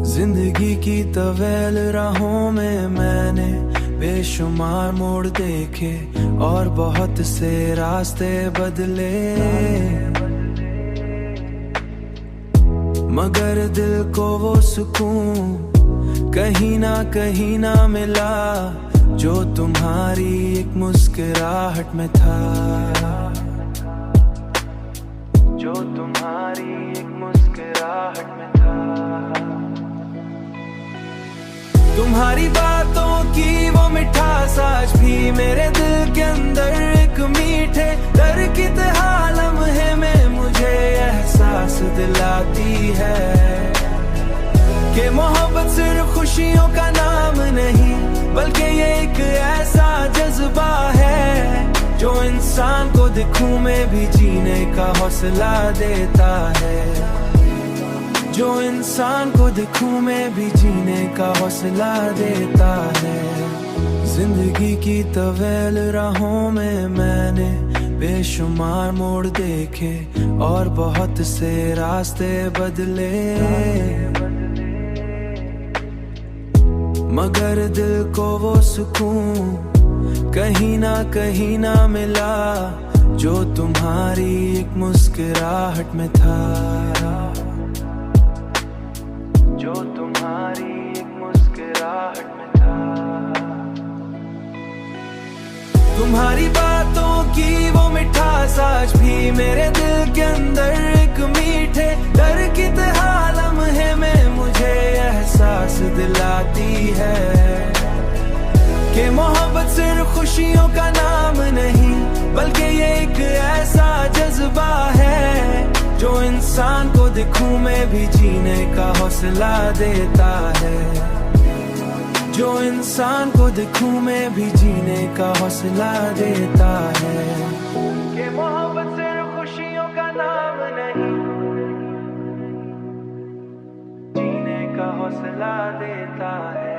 जिंदगी की तवेल राहों में मैंने बेशुमार मोड़ देखे और बहुत से रास्ते बदले, मगर दिल को वो सुकून कहीं ना मिला जो तुम्हारी एक मुस्कुराहट में था, जो तुम्हारी एक मुस्कुराहट में था। तुम्हारी बातों की वो मिठास आज भी मेरे दिल के अंदर एक मीठे दर की तरह लम्हे में मुझे एहसास दिलाती है कि मोहब्बत सिर्फ खुशियों का नाम नहीं बल्कि ये एक ऐसा जज्बा है जो इंसान को दुखों में भी जीने का हौसला देता है, जो इंसान को दुखों में भी जीने का हौसला देता है। जिंदगी की तवेल राहों में मैंने बेशुमार मोड़ देखे और बहुत से रास्ते बदले, मगर दिल को वो सुकून कहीं ना मिला जो तुम्हारी एक मुस्कुराहट में था, जो तुम्हारी एक मुस्कुराहट में था। तुम्हारी बातों की वो मिठास आज भी मेरे दिल के अंदर एक मीठे दर की तरह लम्हे में मुझे एहसास दिलाती है कि मोहब्बत सिर्फ खुशियों का नाम नहीं बल्कि ये एक ऐसा जज्बा है जो इंसान को दुखों में भी जीने का हौसला देता है, जो इंसान को दुखों में भी जीने का हौसला देता है। कि मोहब्बत सिर्फ खुशियों का नाम नहीं, जीने का हौसला देता है।